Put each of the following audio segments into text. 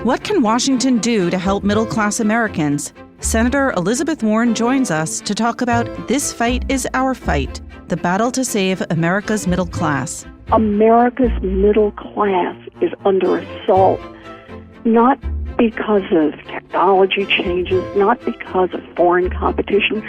What can Washington do to help middle-class Americans? Senator Elizabeth Warren joins us to talk about This Fight is Our Fight, the battle to save America's middle class. America's middle class is under assault, not because of technology changes, not because of foreign competition,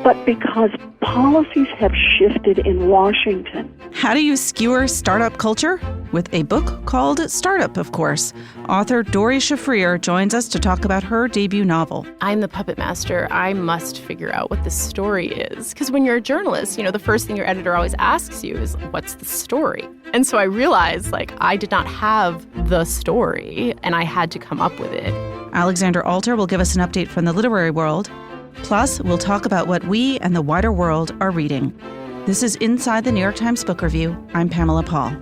but because policies have shifted in Washington. How do you skewer startup culture? With a book called Startup, of course. Author Doree Shafrir joins us to talk about her debut novel. I'm the puppet master. I must figure out what the story is. Because when you're a journalist, the first thing your editor always asks you is, what's the story? And so I realized, I did not have the story, and I had to come up with it. Alexander Alter will give us an update from the literary world. Plus, we'll talk about what we and the wider world are reading. This is Inside the New York Times Book Review. I'm Pamela Paul.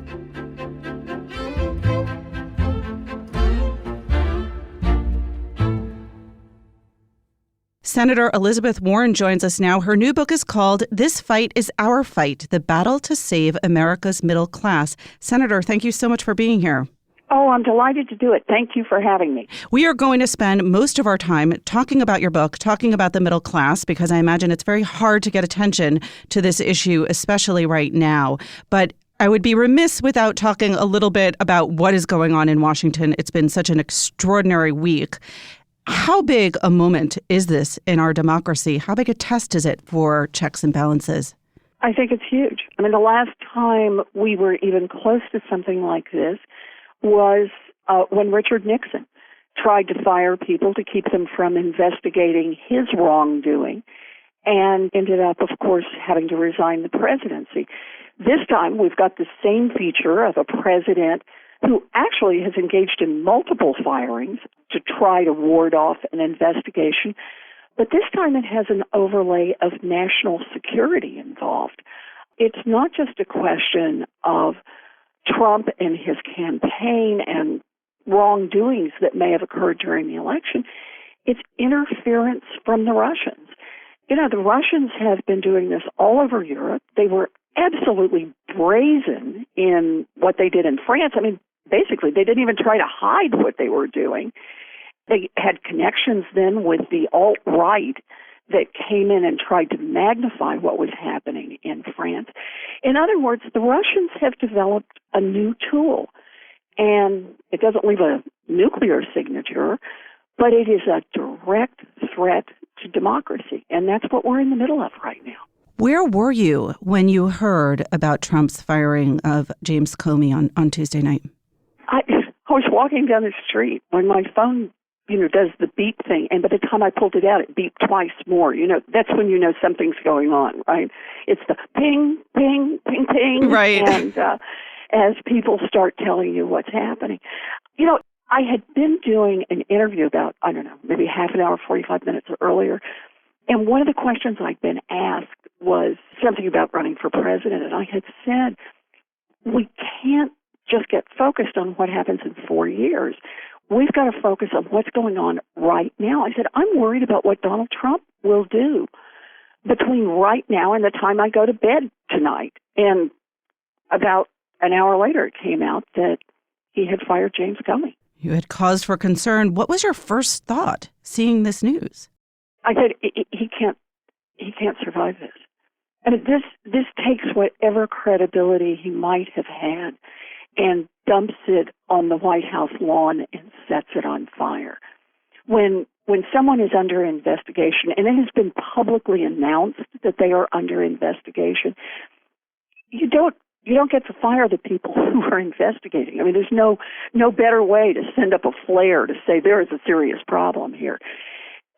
Senator Elizabeth Warren joins us now. Her new book is called This Fight is Our Fight, the battle to save America's middle class. Senator, thank you so much for being here. Oh, I'm delighted to do it. Thank you for having me. We are going to spend most of our time talking about your book, talking about the middle class, because I imagine it's very hard to get attention to this issue, especially right now. But I would be remiss without talking a little bit about what is going on in Washington. It's been such an extraordinary week. How big a moment is this in our democracy? How big a test is it for checks and balances? I think it's huge. The last time we were even close to something like this was when Richard Nixon tried to fire people to keep them from investigating his wrongdoing and ended up, of course, having to resign the presidency. This time, we've got the same feature of a president who actually has engaged in multiple firings to try to ward off an investigation. But this time it has an overlay of national security involved. It's not just a question of Trump and his campaign and wrongdoings that may have occurred during the election. It's interference from the Russians. The Russians have been doing this all over Europe. They were absolutely brazen in what they did in France. Basically, they didn't even try to hide what they were doing. They had connections then with the alt-right that came in and tried to magnify what was happening in France. In other words, the Russians have developed a new tool, and it doesn't leave a nuclear signature, but it is a direct threat to democracy, and that's what we're in the middle of right now. Where were you when you heard about Trump's firing of James Comey on Tuesday night? I was walking down the street when my phone does the beep thing, and by the time I pulled it out, it beeped twice more. That's when you know something's going on, right? It's the ping, ping, ping, ping. Right. And as people start telling you what's happening. I had been doing an interview about, maybe half an hour, 45 minutes earlier, and one of the questions I'd been asked was something about running for president, and I had said, we can't just get focused on what happens in 4 years. We've got to focus on what's going on right now. I said, I'm worried about what Donald Trump will do between right now and the time I go to bed tonight. And about an hour later, it came out that he had fired James Comey. You had cause for concern. What was your first thought seeing this news? I said, he can't survive this. This takes whatever credibility he might have had and dumps it on the White House lawn and sets it on fire. When someone is under investigation, and it has been publicly announced that they are under investigation, you don't get to fire the people who are investigating. There's no better way to send up a flare to say there is a serious problem here.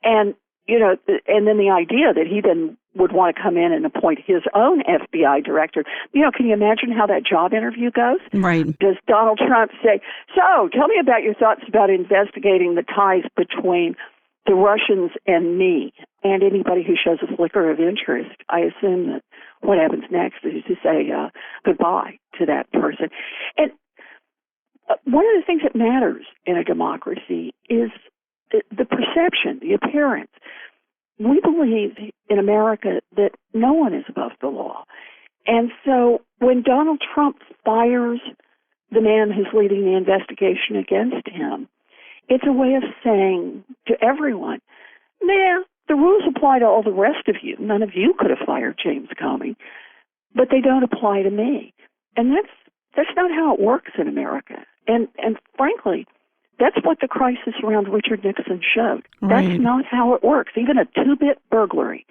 And and then the idea that he then would want to come in and appoint his own FBI director. Can you imagine how that job interview goes? Right. Does Donald Trump say, so tell me about your thoughts about investigating the ties between the Russians and me and anybody who shows a flicker of interest? I assume that what happens next is to say goodbye to that person. And one of the things that matters in a democracy is the perception, the appearance. We believe in America that no one is above the law. And so when Donald Trump fires the man who's leading the investigation against him, It's a way of saying to everyone, nah, the rules apply to all the rest of you. None of you could have fired James Comey, but they don't apply to me. And that's not how it works in America. And frankly, that's what the crisis around Richard Nixon showed. Right. That's not how it works. Even a 2-bit burglary,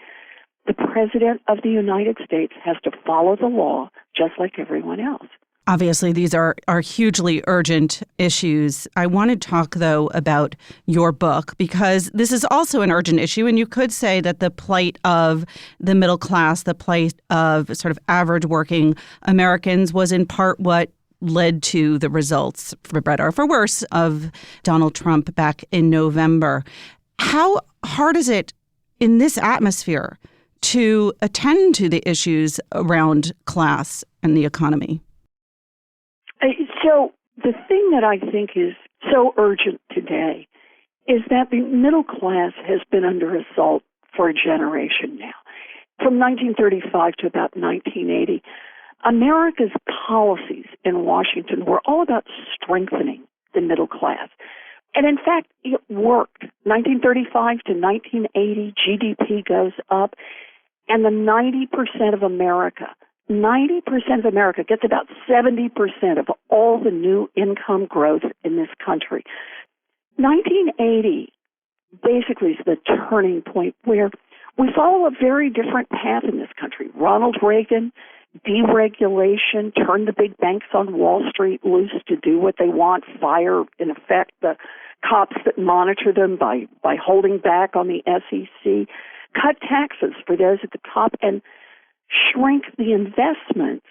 the President of the United States has to follow the law just like everyone else. Obviously, these are hugely urgent issues. I want to talk, though, about your book, because this is also an urgent issue. And you could say that the plight of the middle class, the plight of sort of average working Americans was in part what led to the results, for better or for worse, of Donald Trump back in November. How hard is it in this atmosphere to attend to the issues around class and the economy? So the thing that I think is so urgent today is that the middle class has been under assault for a generation now. From 1935 to about 1980, America's policies in Washington were all about strengthening the middle class. And in fact, it worked. 1935 to 1980, GDP goes up, and the 90% of America gets about 70% of all the new income growth in this country. 1980 basically is the turning point where we follow a very different path in this country. Ronald Reagan, deregulation, turned the big banks on Wall Street loose to do what they want, fire, in effect, the cops that monitor them by holding back on the SEC, cut taxes for those at the top, and shrink the investments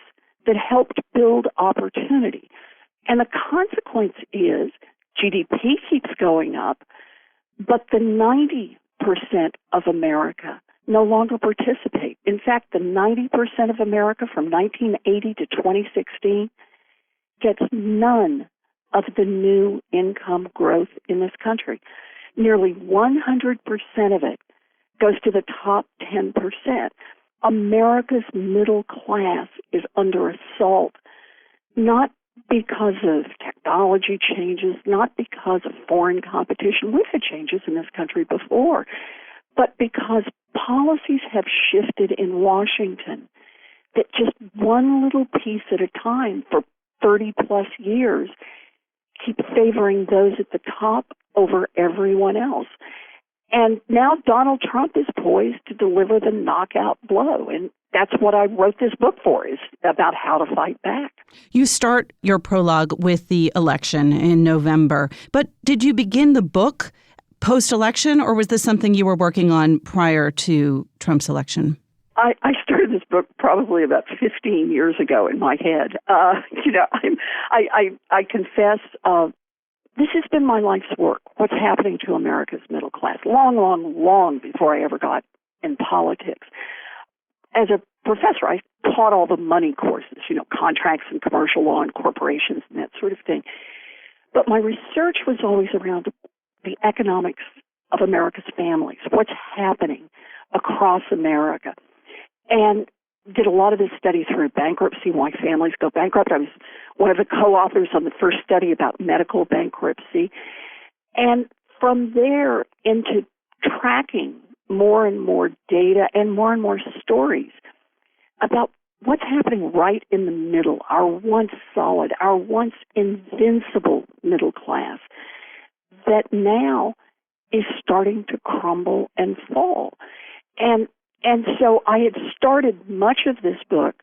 that helped build opportunity. And the consequence is GDP keeps going up, but the 90% of America no longer participate. In fact, the 90% of America from 1980 to 2016 gets none of the new income growth in this country. Nearly 100% of it goes to the top 10%. America's middle class is under assault, not because of technology changes, not because of foreign competition. We've had changes in this country before, but because policies have shifted in Washington that just one little piece at a time for 30 plus years keep favoring those at the top over everyone else. And now Donald Trump is poised to deliver the knockout blow. And that's what I wrote this book for, is about how to fight back. You start your prologue with the election in November. But did you begin the book post-election, or was this something you were working on prior to Trump's election? I started this book probably about 15 years ago in my head. I confess, this has been my life's work, what's happening to America's middle class, long before I ever got in politics. As a professor, I taught all the money courses, contracts and commercial law and corporations and that sort of thing. But my research was always around the economics of America's families, what's happening across America. And did a lot of this study through bankruptcy, why families go bankrupt. I was one of the co-authors on the first study about medical bankruptcy. And from there into tracking more and more data and more stories about what's happening right in the middle, our once solid, our once invincible middle class that now is starting to crumble and fall. And so I had started much of this book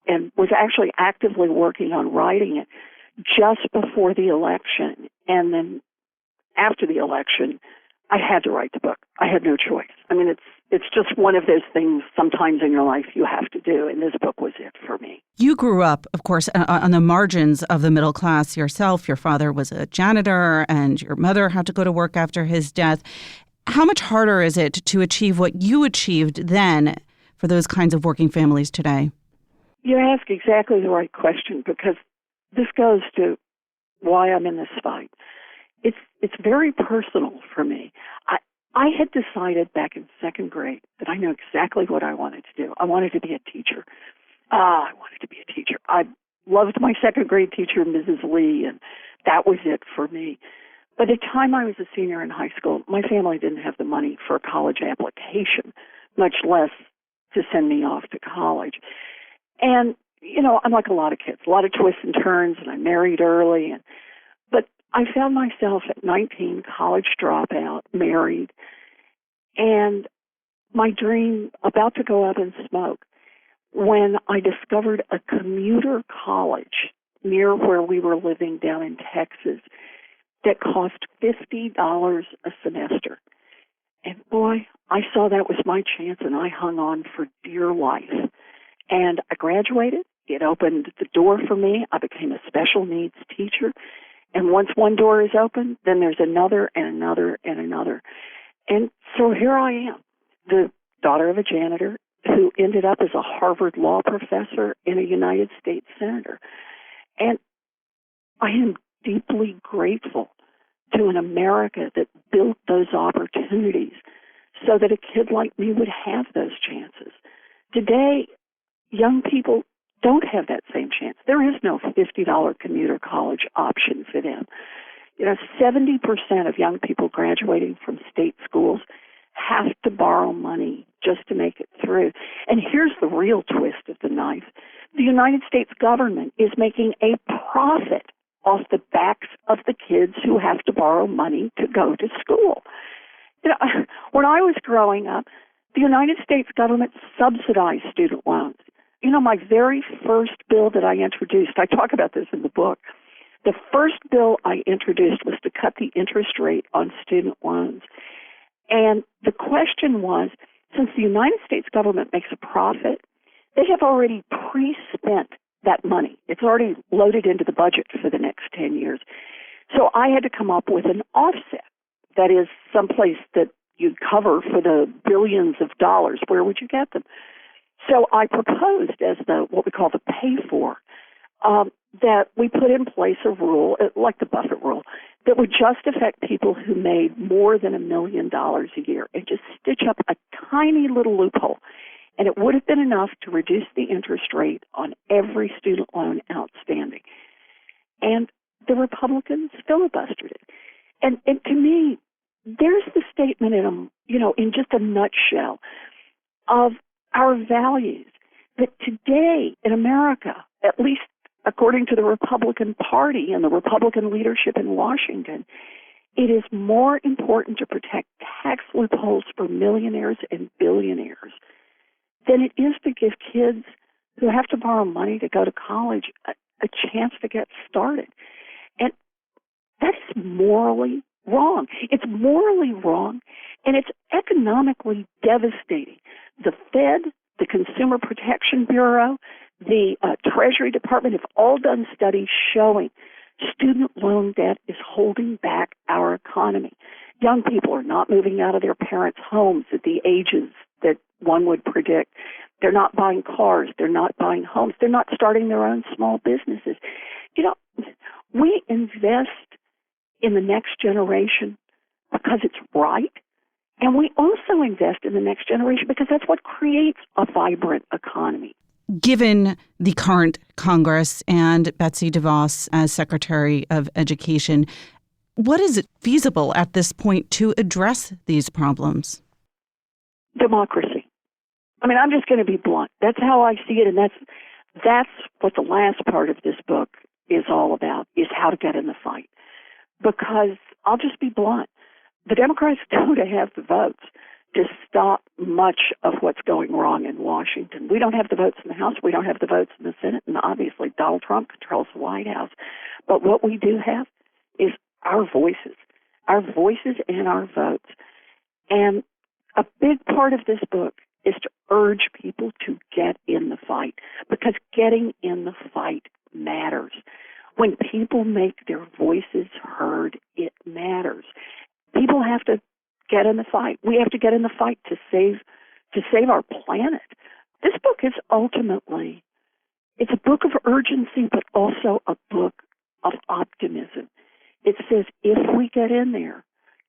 and was actually actively working on writing it just before the election. And then after the election, I had to write the book. I had no choice. I mean, it's just one of those things sometimes in your life you have to do, and this book was it for me. You grew up, of course, on the margins of the middle class yourself. Your father was a janitor, and your mother had to go to work after his death. How much harder is it to achieve what you achieved then for those kinds of working families today? You ask exactly the right question, because this goes to why I'm in this fight. It's very personal for me. I had decided back in second grade that I knew exactly what I wanted to do. I wanted to be a teacher. I wanted to be a teacher. I loved my second grade teacher, Mrs. Lee, and that was it for me. By the time I was a senior in high school, my family didn't have the money for a college application, much less to send me off to college. And, I'm like a lot of kids, a lot of twists and turns, and I married early. But I found myself at 19, college dropout, married, and my dream about to go up in smoke when I discovered a commuter college near where we were living down in Texas that cost $50 a semester. And boy, I saw that was my chance, and I hung on for dear life. And I graduated. It opened the door for me. I became a special needs teacher. And once one door is open, then there's another and another and another. And so here I am, the daughter of a janitor who ended up as a Harvard law professor and a United States senator. And I am deeply grateful to an America that built those opportunities so that a kid like me would have those chances. Today, young people don't have that same chance. There is no $50 commuter college option for them. 70% of young people graduating from state schools have to borrow money just to make it through. And here's the real twist of the knife. The United States government is making a profit off the backs of the kids who have to borrow money to go to school. When I was growing up, the United States government subsidized student loans. My very first bill that I introduced, I talk about this in the book, the first bill I introduced was to cut the interest rate on student loans. And the question was, since the United States government makes a profit, they have already pre-spent that money. It's already loaded into the budget for the next 10 years. So I had to come up with an offset. That is, someplace that you'd cover for the billions of dollars. Where would you get them? So I proposed as what we call the pay-for, that we put in place a rule, like the Buffett rule, that would just affect people who made more than $1 million a year, and just stitch up a tiny little loophole. And it would have been enough to reduce the interest rate on every student loan outstanding. And the Republicans filibustered it. And to me, there's the statement in just a nutshell of our values, that today in America, at least according to the Republican Party and the Republican leadership in Washington, it is more important to protect tax loopholes for millionaires and billionaires than it is to give kids who have to borrow money to go to college a chance to get started. And that's morally wrong. It's morally wrong, and it's economically devastating. The Fed, the Consumer Protection Bureau, the Treasury Department have all done studies showing student loan debt is holding back our economy. Young people are not moving out of their parents' homes at the ages that one would predict. They're not buying cars. They're not buying homes. They're not starting their own small businesses. We invest in the next generation because it's right. And we also invest in the next generation because that's what creates a vibrant economy. Given the current Congress and Betsy DeVos as Secretary of Education, what is feasible at this point to address these problems? Democracy. I'm just going to be blunt. That's how I see it, and that's what the last part of this book is all about, is how to get in the fight. Because I'll just be blunt. The Democrats don't have the votes to stop much of what's going wrong in Washington. We don't have the votes in the House. We don't have the votes in the Senate. And obviously, Donald Trump controls the White House. But what we do have is our voices and our votes. And a big part of this book is to urge people to get in the fight, because getting in the fight matters. When people make their voices heard, it matters. People have to get in the fight. We have to get in the fight to save our planet. This book is ultimately, it's a book of urgency, but also a book of optimism. It says if we get in there,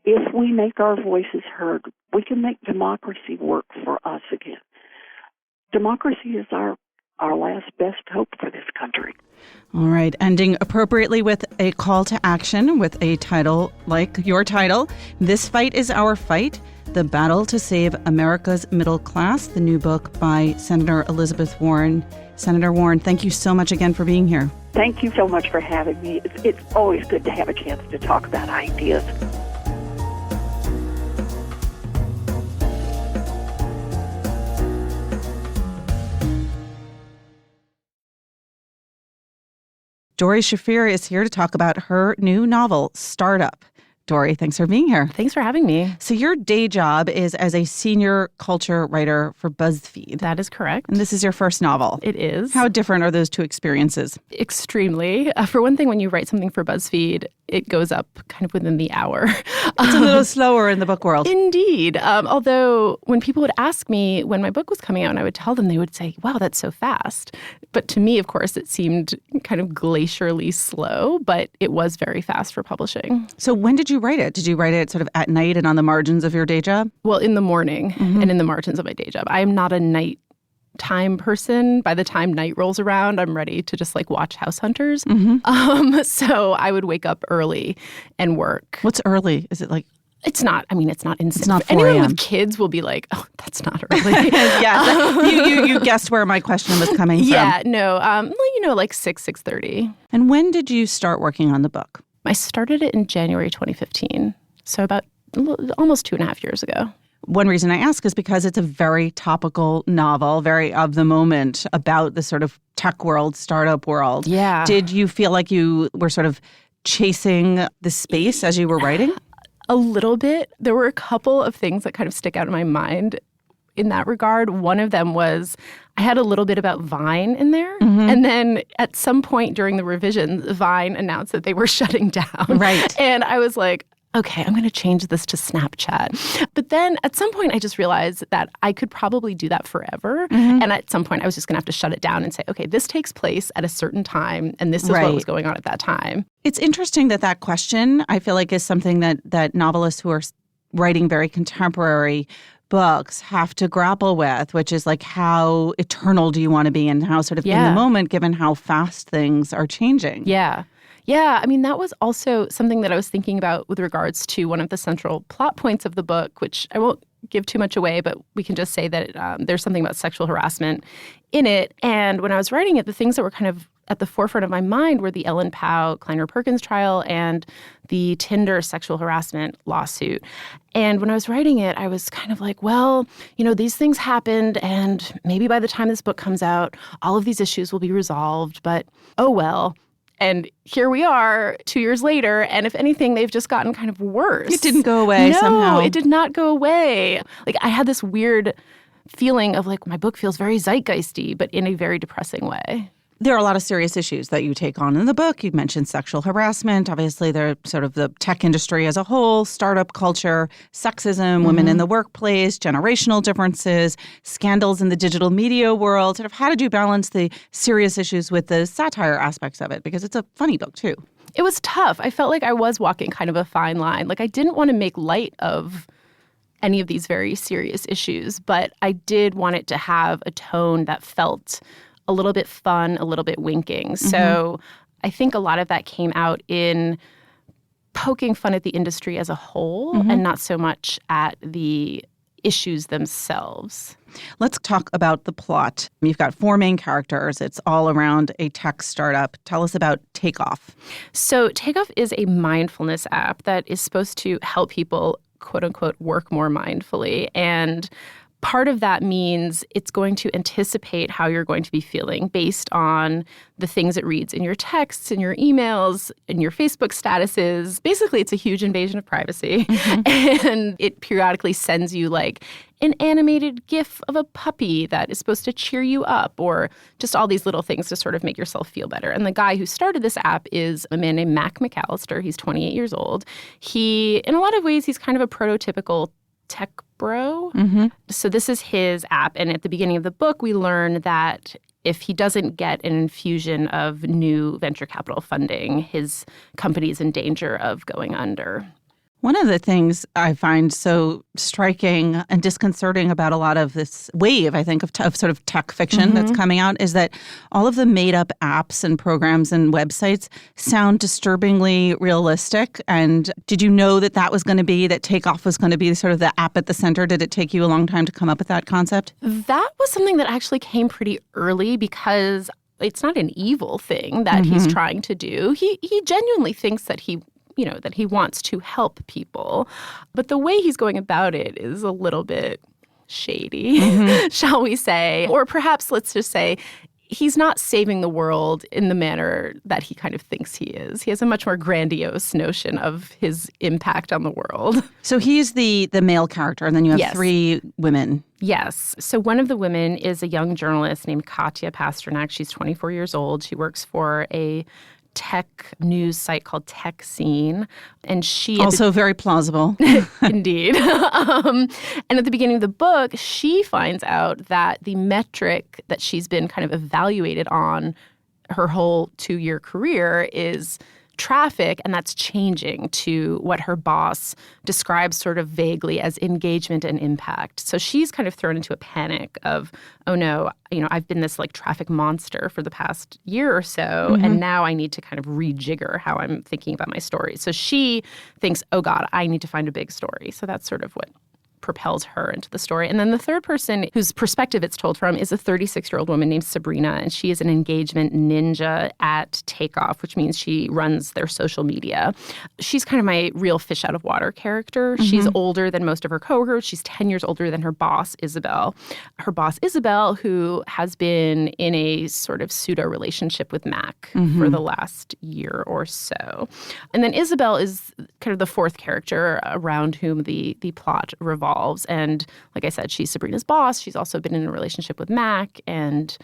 if we make our voices heard, we can make democracy work for us again. Democracy is our our last best hope for this country. All right, ending appropriately with a call to action with a title like your title, This Fight is Our Fight, The Battle to Save America's Middle Class, the new book by Senator Elizabeth Warren. Senator Warren, thank you so much again for being here. Thank you so much for having me. It's always good to have a chance to talk about ideas. Doree Shafrir is here to talk about her new novel, Startup. Doree, thanks for being here. Thanks for having me. So your day job is as a senior culture writer for BuzzFeed. That is correct. And this is your first novel. It is. How different are those two experiences? Extremely. For one thing, when you write something for BuzzFeed, it goes up kind of within the hour. It's a little slower in the book world. Indeed. Although when people would ask me when my book was coming out and I would tell them, they would say, wow, that's so fast. But to me, of course, it seemed kind of glacially slow, but it was very fast for publishing. So when did you write it? Did you write it sort of at night and on the margins of your day job? Well, in the morning and in the margins of my day job. I am not a nighttime person. By the time night rolls around, I'm ready to just like watch House Hunters. So I would wake up early and work. What's early? Is it like... It's not instant. It's not 4 Anyone a.m. with kids will be like, oh, that's not early. You guessed where my question was coming from. Yeah, no, like 6:30. And when did you start working on the book? I started it in January 2015, so about almost 2.5 years ago. One reason I ask is because it's a very topical novel, very of the moment about the sort of tech world, startup world. Yeah. Did you feel like you were sort of chasing the space as you were writing? A little bit. There were a couple of things that kind of stick out in my mind in that regard. One of them was I had a little bit about Vine in there. And then at some point during the revisions, Vine announced that they were shutting down. Right. And I was like, okay, I'm going to change this to Snapchat. But then at some point, I just realized that I could probably do that forever. And at some point, I was just going to have to shut it down and say, okay, this takes place at a certain time, and this is what was going on at that time. It's interesting that question, I feel like, is something that novelists who are writing very contemporary books have to grapple with, which is like how eternal do you want to be and how sort of in the moment, given how fast things are changing. Yeah. Yeah, I mean, that was also something that I was thinking about with regards to one of the central plot points of the book, which I won't give too much away, but we can just say that there's something about sexual harassment in it. And when I was writing it, the things that were kind of at the forefront of my mind were the Ellen Pao Kleiner Perkins trial and the Tinder sexual harassment lawsuit. And when I was writing it, I was kind of like, well, these things happened, and maybe by the time this book comes out, all of these issues will be resolved, but oh well. And here we are 2 years later, and if anything, they've just gotten kind of worse. It didn't go away somehow. No, it did not go away. Like, I had this weird feeling of like my book feels very zeitgeisty, but in a very depressing way. There are a lot of serious issues that you take on in the book. You mentioned sexual harassment. Obviously, there sort of the tech industry as a whole, startup culture, sexism, women in the workplace, generational differences, scandals in the digital media world. Sort of how did you balance the serious issues with the satire aspects of it? Because it's a funny book, too. It was tough. I felt like I was walking kind of a fine line. Like, I didn't want to make light of any of these very serious issues, but I did want it to have a tone that felt a little bit fun, a little bit winking. So I think a lot of that came out in poking fun at the industry as a whole and not so much at the issues themselves. Let's talk about the plot. You've got 4 main characters. It's all around a tech startup. Tell us about Takeoff. So Takeoff is a mindfulness app that is supposed to help people, quote unquote, work more mindfully. And part of that means it's going to anticipate how you're going to be feeling based on the things it reads in your texts, in your emails, in your Facebook statuses. Basically, it's a huge invasion of privacy. And it periodically sends you like an animated GIF of a puppy that is supposed to cheer you up, or just all these little things to sort of make yourself feel better. And the guy who started this app is a man named Mac McAllister. He's 28 years old. In a lot of ways, he's kind of a prototypical tech bro. So this is his app. And at the beginning of the book, we learn that if he doesn't get an infusion of new venture capital funding, his company is in danger of going under. One of the things I find so striking and disconcerting about a lot of this wave, I think, of sort of tech fiction that's coming out is that all of the made-up apps and programs and websites sound disturbingly realistic. And did you know that was going to be, that Takeoff was going to be sort of the app at the center? Did it take you a long time to come up with that concept? That was something that actually came pretty early because it's not an evil thing that he's trying to do. He genuinely thinks that he wants to help people. But the way he's going about it is a little bit shady, shall we say. Or perhaps let's just say he's not saving the world in the manner that he kind of thinks he is. He has a much more grandiose notion of his impact on the world. So he's the male character, and then you have three women. Yes. So one of the women is a young journalist named Katya Pasternak. She's 24 years old. She works for a tech news site called Tech Scene. And she... Also very plausible. Indeed. And at the beginning of the book, she finds out that the metric that she's been kind of evaluated on her whole 2-year career is traffic, and that's changing to what her boss describes sort of vaguely as engagement and impact. So she's kind of thrown into a panic of, oh no, I've been this like traffic monster for the past year or so, and now I need to kind of rejigger how I'm thinking about my story. So she thinks, oh God, I need to find a big story. So that's sort of what propels her into the story. And then the third person whose perspective it's told from is a 36-year-old woman named Sabrina, and she is an engagement ninja at Takeoff, which means she runs their social media. She's kind of my real fish out of water character. She's older than most of her coworkers. She's 10 years older than her boss, Isabel. Her boss, Isabel, who has been in a sort of pseudo relationship with Mac for the last year or so. And then Isabel is kind of the fourth character around whom the plot revolves. And like I said, she's Sabrina's boss. She's also been in a relationship with Mac, and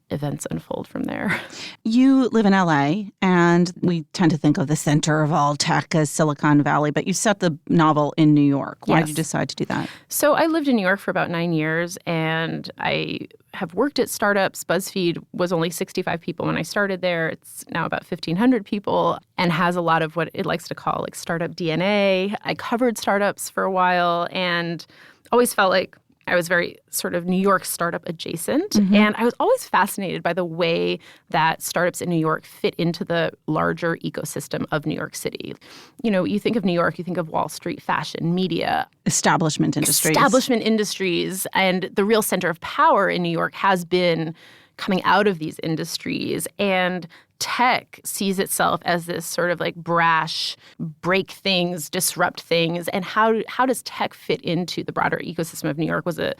events unfold from there. You live in LA, and we tend to think of the center of all tech as Silicon Valley, but you set the novel in New York. Why did you decide to do that? So I lived in New York for about 9 years, and I have worked at startups. BuzzFeed was only 65 people when I started there. It's now about 1,500 people and has a lot of what it likes to call like startup DNA. I covered startups for a while and always felt like I was very sort of New York startup adjacent. And I was always fascinated by the way that startups in New York fit into the larger ecosystem of New York City. You think of New York, you think of Wall Street, fashion, media. Establishment industries. And the real center of power in New York has been coming out of these industries. And tech sees itself as this sort of like brash, break things, disrupt things. And how does tech fit into the broader ecosystem of New York was a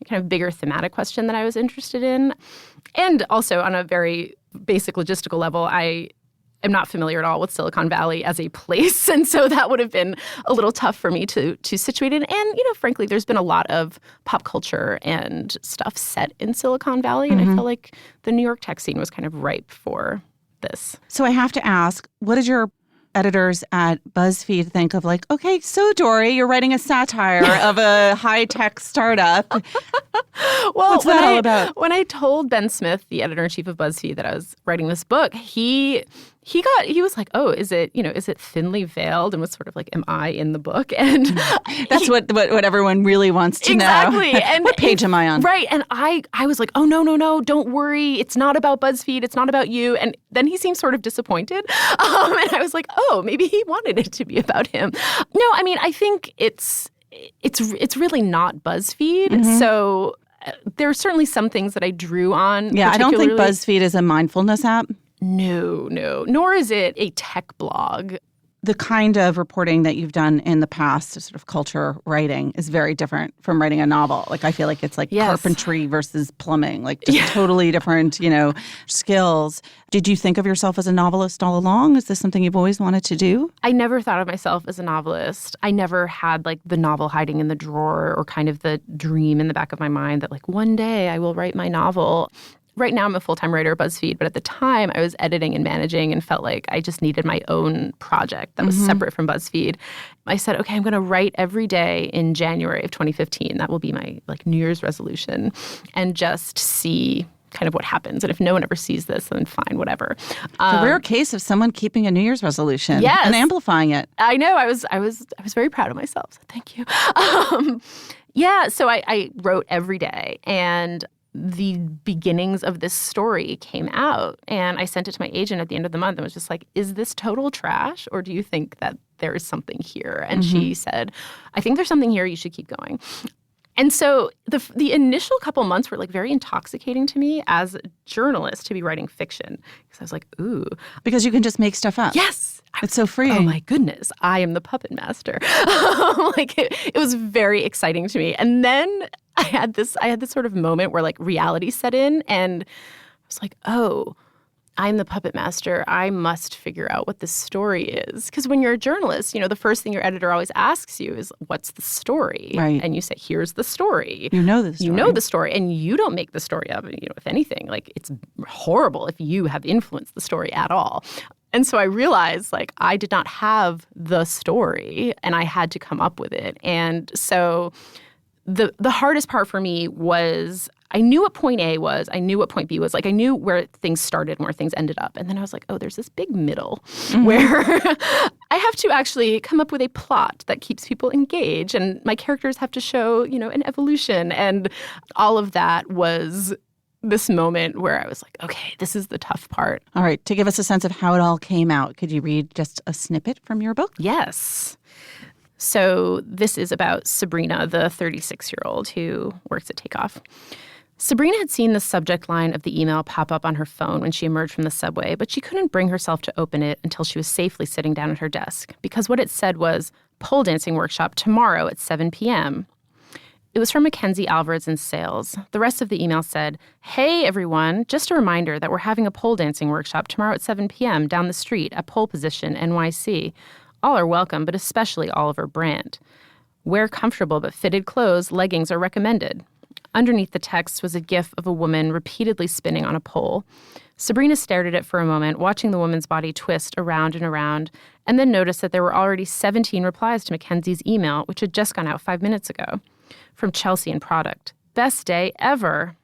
kind of bigger thematic question that I was interested in. And also on a very basic logistical level, I am not familiar at all with Silicon Valley as a place. And so that would have been a little tough for me to situate in. And, frankly, there's been a lot of pop culture and stuff set in Silicon Valley. And I feel like the New York tech scene was kind of ripe for this. So I have to ask, what did your editors at BuzzFeed think of like, okay, so Doree, you're writing a satire of a high-tech startup. What's that all about? When I told Ben Smith, the editor-in-chief of BuzzFeed, that I was writing this book, he was like, oh, is it thinly veiled? And was sort of like, am I in the book? And that's what everyone really wants to know. Exactly. And what page am I on? Right. And I was like, oh, no, don't worry. It's not about BuzzFeed. It's not about you. And then he seemed sort of disappointed. And I was like, oh, maybe he wanted it to be about him. No, I mean, I think it's really not BuzzFeed. So there are certainly some things that I drew on. Yeah, I don't think BuzzFeed is a mindfulness app. No. Nor is it a tech blog. The kind of reporting that you've done in the past, sort of culture writing, is very different from writing a novel. Like, I feel like it's like carpentry versus plumbing, like just totally different, skills. Did you think of yourself as a novelist all along? Is this something you've always wanted to do? I never thought of myself as a novelist. I never had like the novel hiding in the drawer or kind of the dream in the back of my mind that like one day I will write my novel. Right now, I'm a full-time writer at BuzzFeed, but at the time, I was editing and managing and felt like I just needed my own project that was separate from BuzzFeed. I said, okay, I'm going to write every day in January of 2015. That will be my like New Year's resolution, and just see kind of what happens. And if no one ever sees this, then fine, whatever. It's a rare case of someone keeping a New Year's resolution and amplifying it. I know. I was very proud of myself. So thank you. So I wrote every day, and the beginnings of this story came out, and I sent it to my agent at the end of the month and was just like, is this total trash, or do you think that there is something here? And she said, I think there's something here. You should keep going. And so the initial couple months were like very intoxicating to me as a journalist to be writing fiction, because I was like, ooh. Because you can just make stuff up. Yes. It's so freeing. Oh my goodness, I am the puppet master. It was very exciting to me. And then I had this sort of moment where like reality set in, and I was like, oh, I'm the puppet master. I must figure out what this story is. Because when you're a journalist, the first thing your editor always asks you is, what's the story? Right. And you say, here's the story. You know the story. You know the story, and you don't make the story up. If anything, like, it's horrible if you have influenced the story at all. And so I realized, like, I did not have the story, and I had to come up with it. And so the hardest part for me was I knew what point A was. I knew what point B was. Like, I knew where things started and where things ended up. And then I was like, oh, there's this big middle where I have to actually come up with a plot that keeps people engaged. And my characters have to show, an evolution. And all of that was this moment where I was like, okay, this is the tough part. All right. To give us a sense of how it all came out, could you read just a snippet from your book? Yes. So this is about Sabrina, the 36-year-old who works at Takeoff. Sabrina had seen the subject line of the email pop up on her phone when she emerged from the subway, but she couldn't bring herself to open it until she was safely sitting down at her desk, because what it said was, pole dancing workshop tomorrow at 7 p.m. It was from Mackenzie Alvarez in sales. The rest of the email said, hey, everyone, just a reminder that we're having a pole dancing workshop tomorrow at 7 p.m. down the street at Pole Position, NYC. All are welcome, but especially Oliver Brandt. Wear comfortable but fitted clothes, leggings are recommended. Underneath the text was a gif of a woman repeatedly spinning on a pole. Sabrina stared at it for a moment, watching the woman's body twist around and around, and then noticed that there were already 17 replies to Mackenzie's email, which had just gone out 5 minutes ago. From Chelsea in product, best day ever.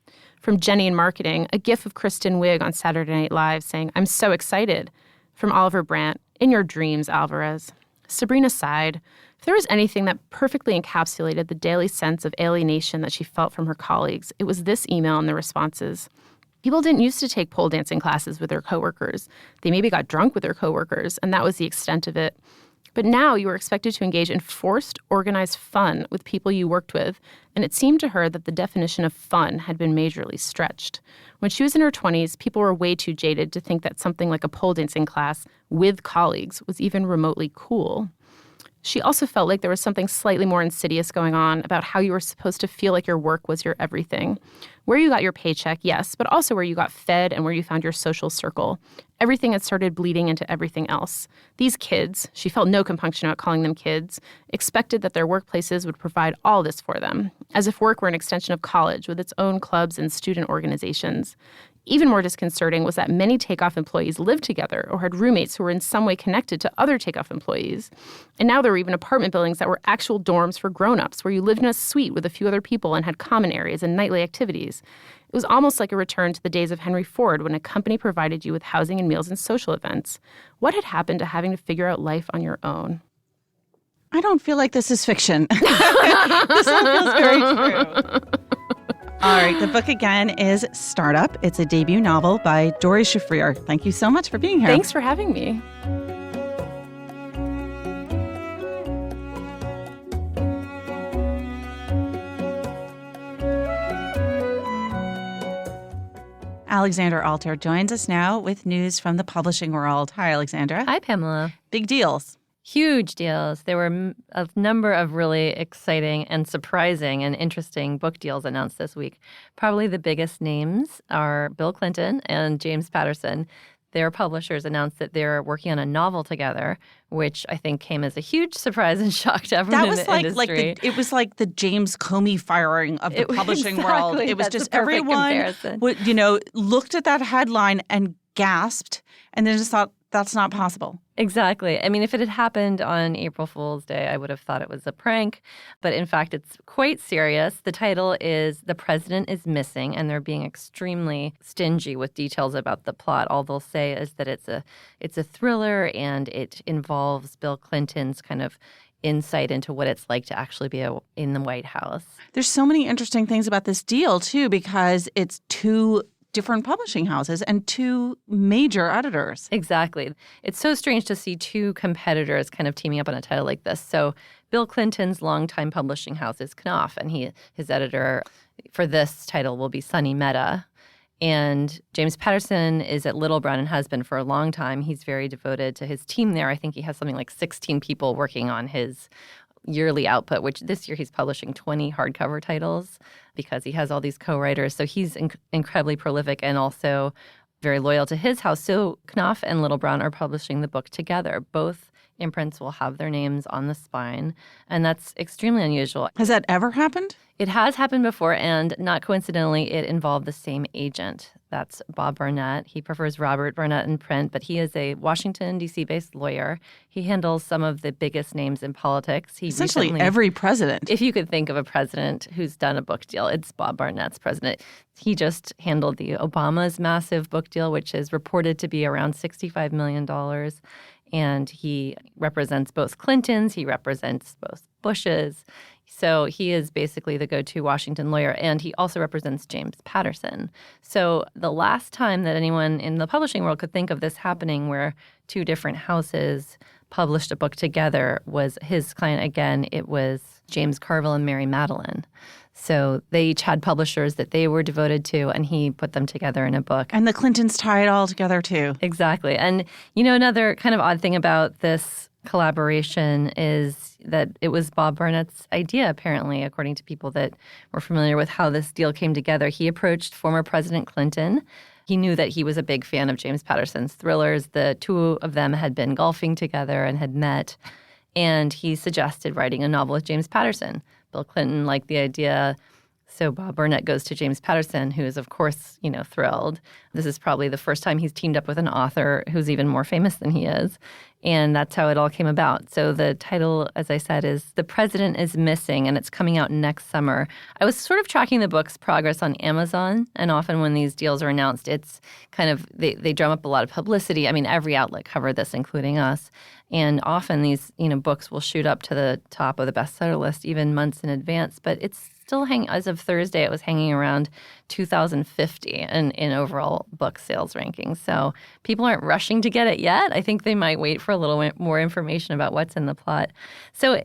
From Jenny in marketing, a gif of Kristen Wiig on Saturday Night Live saying, I'm so excited. From Oliver Brandt, in your dreams, Alvarez. Sabrina sighed. If there was anything that perfectly encapsulated the daily sense of alienation that she felt from her colleagues, it was this email and the responses. People didn't used to take pole dancing classes with their coworkers. They maybe got drunk with their coworkers, and that was the extent of it. But now you were expected to engage in forced, organized fun with people you worked with, and it seemed to her that the definition of fun had been majorly stretched. When she was in her 20s, people were way too jaded to think that something like a pole dancing class with colleagues was even remotely cool. She also felt like there was something slightly more insidious going on about how you were supposed to feel like your work was your everything. Where you got your paycheck, yes, but also where you got fed and where you found your social circle. Everything had started bleeding into everything else. These kids, she felt no compunction about calling them kids, expected that their workplaces would provide all this for them, as if work were an extension of college with its own clubs and student organizations. Even more disconcerting was that many Takeoff employees lived together or had roommates who were in some way connected to other Takeoff employees. And now there were even apartment buildings that were actual dorms for grown-ups where you lived in a suite with a few other people and had common areas and nightly activities. It was almost like a return to the days of Henry Ford when a company provided you with housing and meals and social events. What had happened to having to figure out life on your own? I don't feel like this is fiction. This one feels very true. All right, the book again is Startup. It's a debut novel by Doree Shafrir. Thank you so much for being here. Thanks for having me. Alexandra Alter joins us now with news from the publishing world. Hi, Alexandra. Hi, Pamela. Big deals. Huge deals. There were a number of really exciting and surprising and interesting book deals announced this week. Probably the biggest names are Bill Clinton and James Patterson. Their publishers announced that they're working on a novel together, which I think came as a huge surprise and shock to everyone in the industry. It was like the James Comey firing of the publishing world. It was just everyone would, looked at that headline and gasped, and then just thought, that's not possible. Exactly. I mean, if it had happened on April Fool's Day, I would have thought it was a prank. But in fact, it's quite serious. The title is The President is Missing, and they're being extremely stingy with details about the plot. All they'll say is that it's a thriller and it involves Bill Clinton's kind of insight into what it's like to actually be in the White House. There's so many interesting things about this deal, too, because it's two different publishing houses and two major editors. Exactly. It's so strange to see two competitors kind of teaming up on a title like this. So Bill Clinton's longtime publishing house is Knopf, and his editor for this title will be Sonny Mehta. And James Patterson is at Little Brown and has been for a long time. He's very devoted to his team there. I think he has something like 16 people working on his yearly output, which this year he's publishing 20 hardcover titles because he has all these co-writers. So he's incredibly prolific and also very loyal to his house. So Knopf and Little Brown are publishing the book together. Both imprints will have their names on the spine, and that's extremely unusual. Has that ever happened? It has happened before, and not coincidentally, it involved the same agent. That's Bob Barnett. He prefers Robert Barnett in print, but he is a Washington, D.C.-based lawyer. He handles some of the biggest names in politics. Essentially every president. If you could think of a president who's done a book deal, it's Bob Barnett's president. He just handled the Obama's massive book deal, which is reported to be around $65 million. And he represents both Clintons. He represents both Bushes. So he is basically the go-to Washington lawyer, and he also represents James Patterson. So the last time that anyone in the publishing world could think of this happening where two different houses published a book together was his client again. It was James Carville and Mary Madeline. So they each had publishers that they were devoted to, and he put them together in a book. And the Clintons tie it all together, too. Exactly. And, another kind of odd thing about this collaboration is that it was Bob Barnett's idea, apparently, according to people that were familiar with how this deal came together. He approached former President Clinton. He knew that he was a big fan of James Patterson's thrillers. The two of them had been golfing together and had met, and he suggested writing a novel with James Patterson. Bill Clinton liked the idea. So Bob Burnett goes to James Patterson, who is, of course, thrilled. This is probably the first time he's teamed up with an author who's even more famous than he is. And that's how it all came about. So the title, as I said, is The President is Missing, and it's coming out next summer. I was sort of tracking the book's progress on Amazon, and often when these deals are announced, it's kind of, they drum up a lot of publicity. I mean, every outlet covered this, including us. And often these, books will shoot up to the top of the bestseller list even months in advance. But it's still as of Thursday, it was hanging around 2,050 in overall book sales rankings. So people aren't rushing to get it yet. I think they might wait for a little more information about what's in the plot. So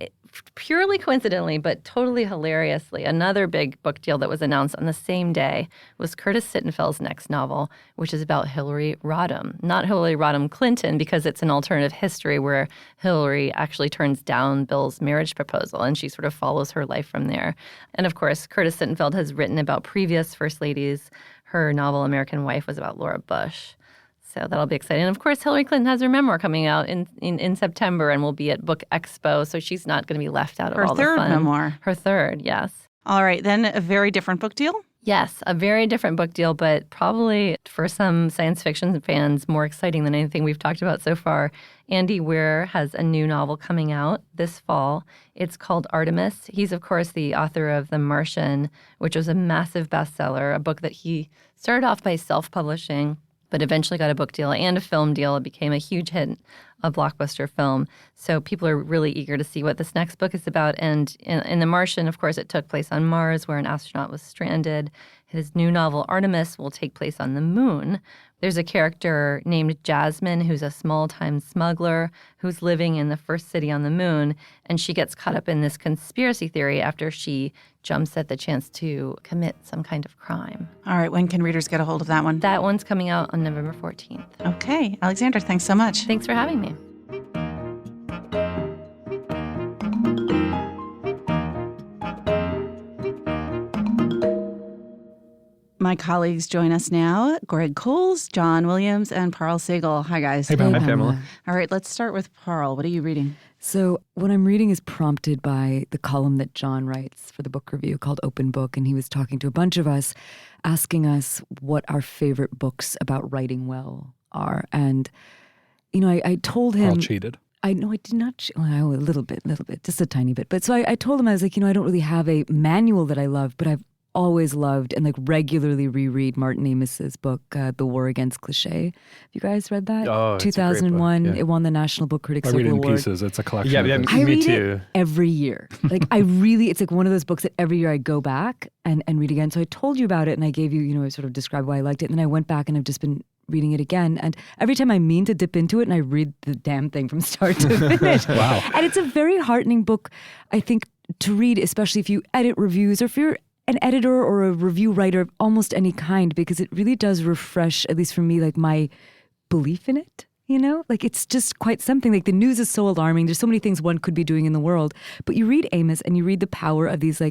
purely coincidentally, but totally hilariously, another big book deal that was announced on the same day was Curtis Sittenfeld's next novel, which is about Hillary Rodham. Not Hillary Rodham Clinton, because it's an alternative history where Hillary actually turns down Bill's marriage proposal, and she sort of follows her life from there. And of course, Curtis Sittenfeld has written about previous First Ladies. Her novel, American Wife, was about Laura Bush. So that'll be exciting. And of course, Hillary Clinton has her memoir coming out in September and will be at Book Expo, so she's not going to be left out of all the fun. Her third memoir. Her third, yes. All right, then a very different book deal? Yes, a very different book deal, but probably for some science fiction fans more exciting than anything we've talked about so far. Andy Weir has a new novel coming out this fall. It's called Artemis. He's, of course, the author of The Martian, which was a massive bestseller, a book that he started off by self-publishing, but eventually got a book deal and a film deal. It became a huge hit, a blockbuster film. So people are really eager to see what this next book is about. And in The Martian, of course, it took place on Mars, where an astronaut was stranded. His new novel, Artemis, will take place on the moon. There's a character named Jasmine who's a small-time smuggler who's living in the first city on the moon, and she gets caught up in this conspiracy theory after she jumps at the chance to commit some kind of crime. All right, when can readers get a hold of that one? That one's coming out on November 14th. Okay. Alexandra, thanks so much. Thanks for having me. My colleagues join us now. Greg Coles, John Williams, and Parl Sagel. Hi, guys. Hey, Pamela. All right, let's start with Parl. What are you reading? So what I'm reading is prompted by the column that John writes for the book review called Open Book, and he was talking to a bunch of us, asking us what our favorite books about writing well are. And I told him. All cheated. I know I did not. Well, a little bit, just a tiny bit. But so I told him, I was like, I don't really have a manual that I love, but I've always loved and regularly reread Martin Amis's book, The War Against Cliché. Have you guys read that? Oh, 2001. Yeah. It won the National Book Critics I read it in Award. pieces. It's a collection. Yeah, of I me read too. it every year. It's one of those books that every year I go back and read again. So I told you about it and I gave you, I sort of described why I liked it. And then I went back and I've just been reading it again. And every time I mean to dip into it and I read the damn thing from start to finish. Wow. And it's a very heartening book, I think, to read, especially if you edit reviews or if you're an editor or a review writer of almost any kind, because it really does refresh, at least for me, my belief in it. It's just quite something. The news is so alarming. There's so many things one could be doing in the world. But you read Amos and you read the power of these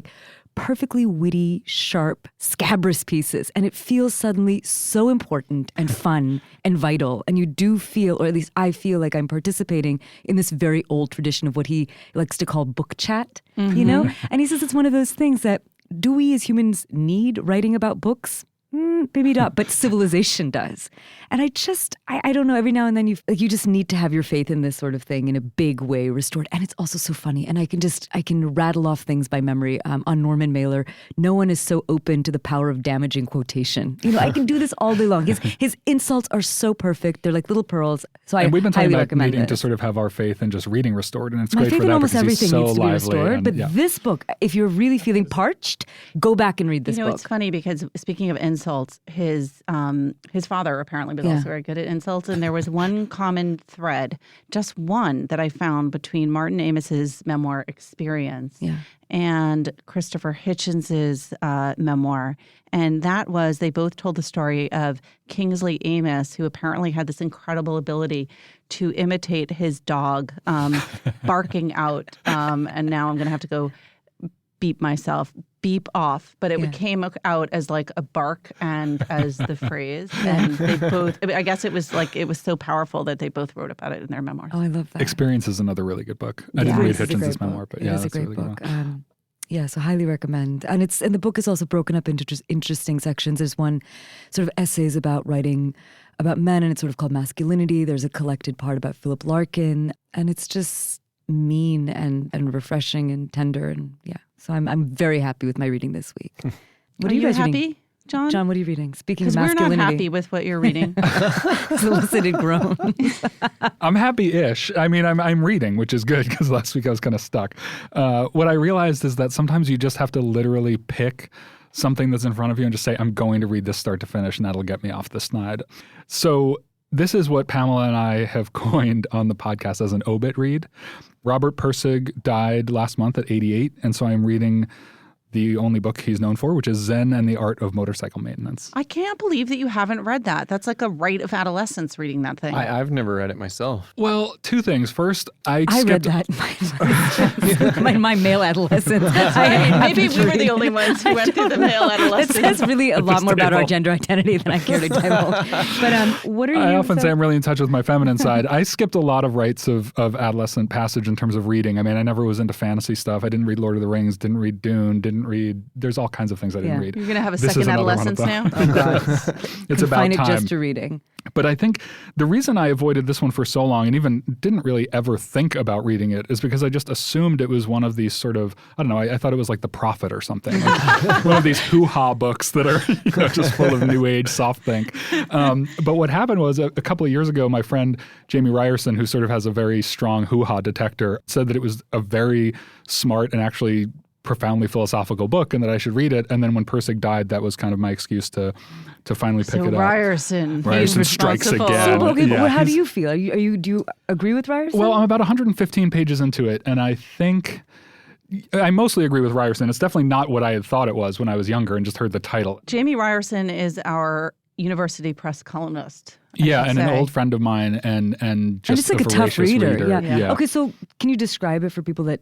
perfectly witty, sharp, scabrous pieces. And it feels suddenly so important and fun and vital. And you do feel, or at least I feel like I'm participating in this very old tradition of what he likes to call book chat, And he says it's one of those things that, do we as humans need writing about books? Maybe not, but civilization does. And I don't know, every now and then you just need to have your faith in this sort of thing in a big way restored. And it's also so funny. And I can rattle off things by memory. On Norman Mailer, no one is so open to the power of damaging quotation. I can do this all day long. His insults are so perfect. They're like little pearls. So and we've been talking highly about recommend needing this. to sort of have our faith in just reading restored. And it's My great faith for in that almost because he's everything so needs to be lively. restored. But this book, if you're really feeling parched, go back and read this book. It's funny because speaking of insults, his father apparently was also very good at insults, and there was one common thread, just one, that I found between Martin Amis's memoir Experience and Christopher Hitchens's memoir, and that was they both told the story of Kingsley Amis, who apparently had this incredible ability to imitate his dog barking out, and now I'm going to have to go beep off, but it came out as a bark and as the phrase. And they both, I guess it was so powerful that they both wrote about it in their memoirs. Oh, I love that. Experience is another really good book. I didn't read Hitchens' memoir, but it's a great really book. Good one. So highly recommend. And the book is also broken up into just interesting sections. There's one sort of essays about writing about men, and it's sort of called Masculinity. There's a collected part about Philip Larkin, and it's just mean and refreshing and tender, and so I'm very happy with my reading this week. What are you guys happy, reading? John? John, what are you reading? Speaking of Because we're masculinity, not happy with what you're reading. Solicited groans. I'm happy-ish. I mean, I'm reading, which is good because last week I was kind of stuck. What I realized is that sometimes you just have to literally pick something that's in front of you and just say, I'm going to read this start to finish, and that'll get me off the snide. So this is what Pamela and I have coined on the podcast as an obit read. Robert Pirsig died last month at 88, and so I'm reading the only book he's known for, which is Zen and the Art of Motorcycle Maintenance. I can't believe that you haven't read that. That's like a rite of adolescence reading that thing. I've never read it myself. Well, two things. First, I read that in my male adolescence. Maybe we were the only ones who went through the male adolescence. It says really a lot more about our gender identity than I care to divulge. But what are you? I often say I'm really in touch with my feminine side. I skipped a lot of rites of adolescent passage in terms of reading. I mean, I never was into fantasy stuff. I didn't read Lord of the Rings, didn't read Dune, didn't read. There's all kinds of things I didn't read. You're going to have a This is second another one of adolescence them. now? Oh, God. It's about Confine time. it just to reading. But I think the reason I avoided this one for so long and even didn't really ever think about reading it is because I just assumed it was one of these sort of, I don't know, I thought it was like The Prophet or something. Like one of these hoo-ha books that are just full of new age soft think. But what happened was a couple of years ago, my friend Jamie Ryerson, who sort of has a very strong hoo-ha detector, said that it was a very smart and actually profoundly philosophical book and that I should read it. And then when Pirsig died, that was kind of my excuse to finally pick it up. Ryerson strikes again. Well, how do you feel? Do you agree with Ryerson? Well, I'm about 115 pages into it, and I think I mostly agree with Ryerson. It's definitely not what I had thought it was when I was younger and just heard the title. Jamie Ryerson is our University Press columnist. And an old friend of mine and just it's like a tough voracious reader. reader. Yeah. Okay, so can you describe it for people that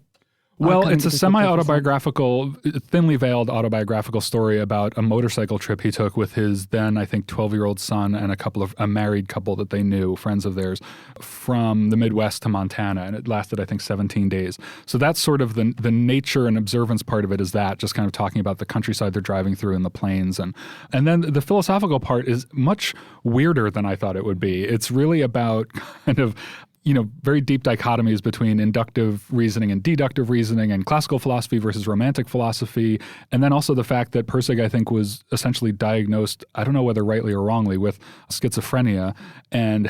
Well, coming it's to a this book for the first time? semi-autobiographical, thinly veiled autobiographical story about a motorcycle trip he took with his then, I think, 12-year-old son and a married couple that they knew, friends of theirs, from the Midwest to Montana. And it lasted, I think, 17 days. So that's sort of the nature and observance part of it, is that, just kind of talking about the countryside they're driving through and the plains. And then the philosophical part is much weirder than I thought it would be. It's really about kind of very deep dichotomies between inductive reasoning and deductive reasoning and classical philosophy versus romantic philosophy. And then also the fact that Pirsig, I think, was essentially diagnosed, I don't know whether rightly or wrongly, with schizophrenia and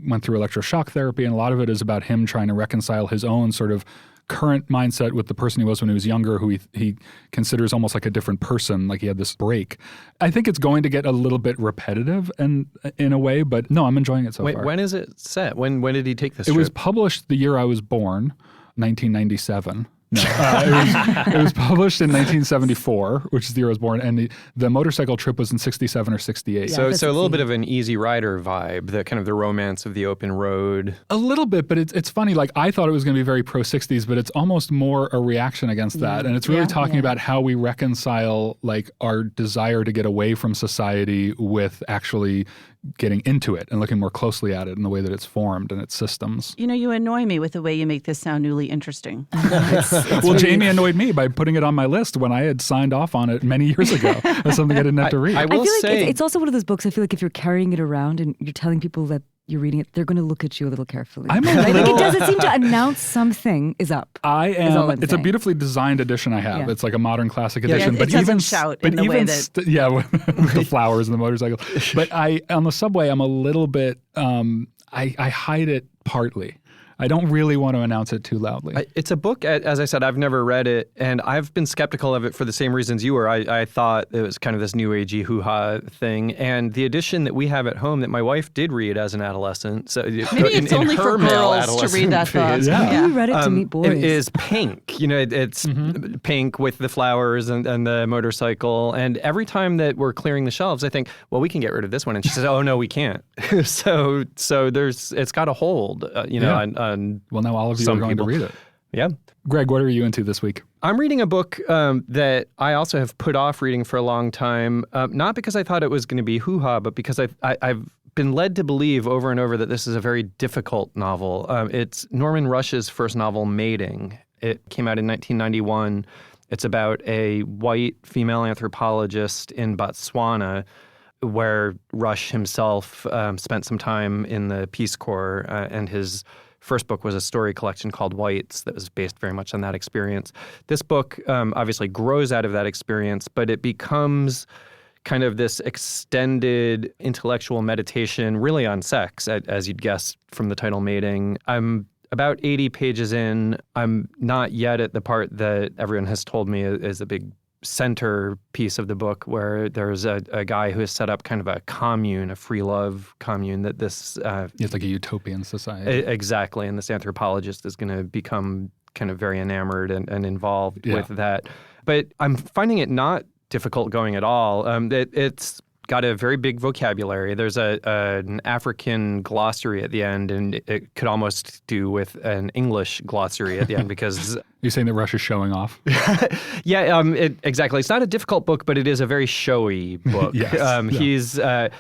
went through electroshock therapy. And a lot of it is about him trying to reconcile his own sort of current mindset with the person he was when he was younger, who he considers almost like a different person, like he had this break. I think it's going to get a little bit repetitive in a way, but no, I'm enjoying it so far. When is it set? When did he take this It trip? was published the year I was born, 1997. No, it was published in 1974, which is the year I was born, and the motorcycle trip was in 67 or 68. So a little bit of an Easy Rider vibe, the kind of the romance of the open road. A little bit, but it's funny. Like, I thought it was going to be very pro-60s, but it's almost more a reaction against that. And it's really talking about how we reconcile, like, our desire to get away from society with actually getting into it and looking more closely at it and the way that it's formed and its systems. You annoy me with the way you make this sound newly interesting. Well, Jamie annoyed me by putting it on my list when I had signed off on it many years ago as something I didn't have to read. I I will feel like say, it's also one of those books, I feel like if you're carrying it around and you're telling people that you're reading it, they're going to look at you a little carefully. I'm a I think little- it does. It seems to announce something is up. I is all am. I'm It's a saying. beautifully designed edition I have. Yeah. It's like a modern classic edition. it but doesn't even shout but in the even way that- with the flowers and the motorcycle. But on the subway, I'm a little bit. I hide it partly. I don't really want to announce it too loudly. it's a book, as I said, I've never read it, and I've been skeptical of it for the same reasons you were. I thought it was kind of this new agey hoo-ha thing, and the edition that we have at home that my wife did read as an adolescent. So Maybe it's only for girls to read that book. Yeah. You read it to meet boys. It is pink. It's pink with the flowers and the motorcycle. And every time that we're clearing the shelves, I think, well, we can get rid of this one. And she says, oh, no, we can't. so it's got a hold, on Well, now all of you some are going people. to read it. Yeah. Greg, what are you into this week? I'm reading a book that I also have put off reading for a long time, not because I thought it was going to be hoo-ha, but because I've been led to believe over and over that this is a very difficult novel. It's Norman Rush's first novel, Mating. It came out in 1991. It's about a white female anthropologist in Botswana, where Rush himself spent some time in the Peace Corps, and his first book was a story collection called Whites that was based very much on that experience. This book obviously grows out of that experience, but it becomes kind of this extended intellectual meditation really on sex, as you'd guess from the title Mating. I'm about 80 pages in. I'm not yet at the part that everyone has told me is a big center piece of the book, where there's a guy who has set up kind of a commune, a free love commune that this... It's like a utopian society. Exactly. And this anthropologist is going to become kind of very enamored and involved with that. But I'm finding it not difficult going at all. It's got a very big vocabulary. There's an African glossary at the end, and it could almost do with an English glossary at the end because... You're saying that Rush is showing off? Yeah, exactly. It's not a difficult book, but it is a very showy book. Yes. He's... I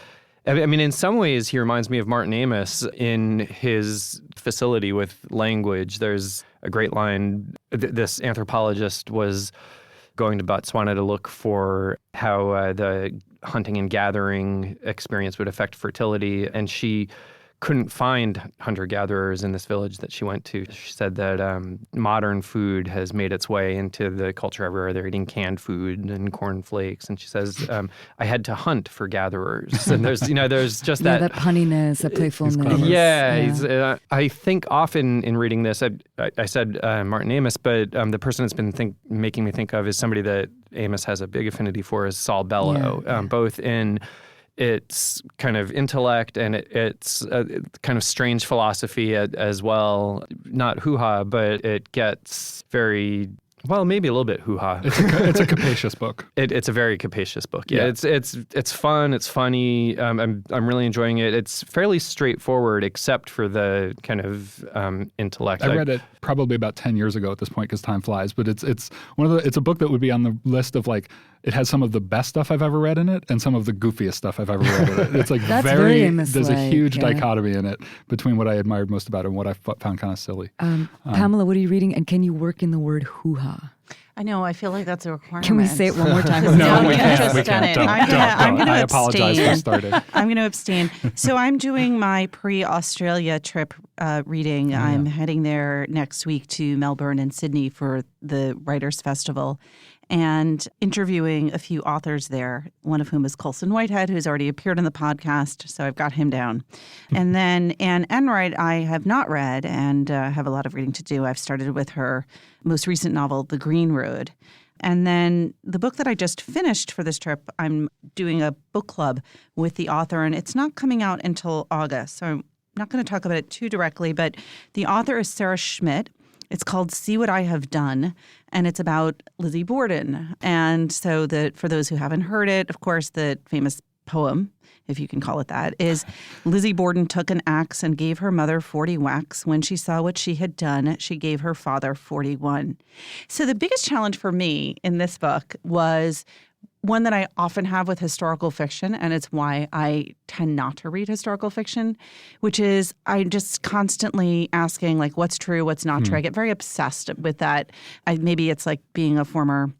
mean, in some ways, he reminds me of Martin Amis in his facility with language. There's a great line. This anthropologist was going to Botswana to look for how the hunting and gathering experience would affect fertility, and she couldn't find hunter-gatherers in this village that she went to. She said that modern food has made its way into the culture everywhere. They're eating canned food and cornflakes. And she says, I had to hunt for gatherers. And there's just that... that punniness, that playfulness. Yeah. I think often in reading this, I said Martin Amis, but the person that's been making me think of is somebody that Amos has a big affinity for is Saul Bellow, both in its kind of intellect and its kind of strange philosophy as well. Not hoo-ha, but it gets very Well, maybe a little bit hoo-ha. It's a capacious book. It's a very capacious book. Yeah, it's fun. It's funny. I'm really enjoying it. It's fairly straightforward, except for the kind of intellect. I read it probably about 10 years ago at this point because time flies. But it's a book that would be on the list of like, it has some of the best stuff I've ever read in it and some of the goofiest stuff I've ever read in it. It's like there's a huge dichotomy in it between what I admired most about it and what I found kind of silly. Pamela, what are you reading? And can you work in the word hoo-ha? I know. I feel like that's a requirement. Can we say it one more time? No, we can't. can't. Don't. I apologize for starting. I'm going to abstain. So I'm doing my pre-Australia trip reading. I'm heading there next week to Melbourne and Sydney for the Writers' Festival and interviewing a few authors there, one of whom is Colson Whitehead, who's already appeared on the podcast, so I've got him down. And then Anne Enright I have not read and have a lot of reading to do. I've started with her most recent novel, The Green Road. And then the book that I just finished for this trip, I'm doing a book club with the author, and it's not coming out until August, so I'm not going to talk about it too directly, but the author is Sarah Schmidt. It's called See What I Have Done, and it's about Lizzie Borden. And so for those who haven't heard it, of course, the famous poem, if you can call it that, is Lizzie Borden took an axe and gave her mother 40 whacks. When she saw what she had done, she gave her father 41. So the biggest challenge for me in this book was one that I often have with historical fiction, and it's why I tend not to read historical fiction, which is I'm just constantly asking, like, what's true, what's not true. I get very obsessed with that. Maybe it's like being a former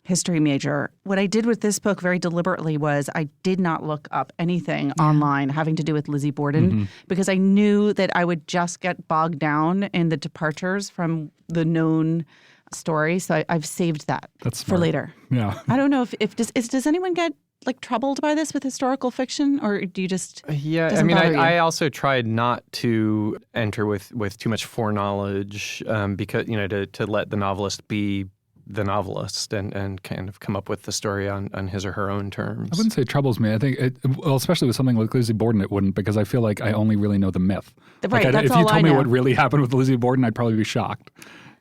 history major. What I did with this book very deliberately was I did not look up anything online having to do with Lizzie Borden because I knew that I would just get bogged down in the departures from the known story. So I've saved that for later. Yeah. I don't know if does anyone get like troubled by this with historical fiction, or do you just I mean, I also tried not to enter with too much foreknowledge because, to let the novelist be the novelist and kind of come up with the story on his or her own terms. I wouldn't say it troubles me. I think, especially with something like Lizzie Borden, it wouldn't, because I feel like I only really know the myth. Right, like that's if all you told I me know. what really happened with Lizzie Borden, I'd probably be shocked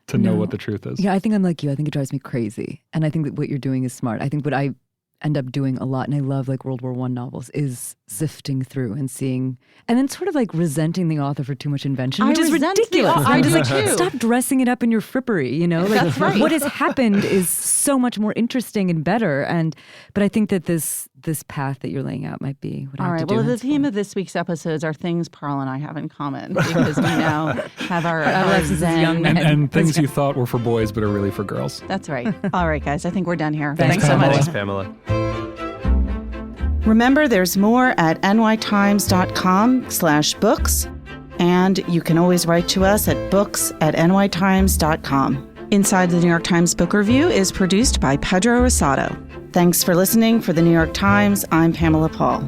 to know what the truth is. Yeah, I think I'm like you. I think it drives me crazy. And I think that what you're doing is smart. I think what I end up doing a lot, and I love like World War I novels, is sifting through and seeing, and then sort of like resenting the author for too much invention, which is ridiculous. I do like, too. Stop dressing it up in your frippery, Like That's right. what has happened is so much more interesting and better. But I think that this path that you're laying out might be what I have to do. All right. Well, the theme of this week's episodes are things Pearl and I have in common because we now have our zen. And things you thought were for boys but are really for girls. That's right. All right, guys. I think we're done here. Thanks so much. Thanks, Pamela. Remember, there's more at nytimes.com/books, and you can always write to us at books@nytimes.com. Inside the New York Times Book Review is produced by Pedro Rosado. Thanks for listening. For the New York Times, I'm Pamela Paul.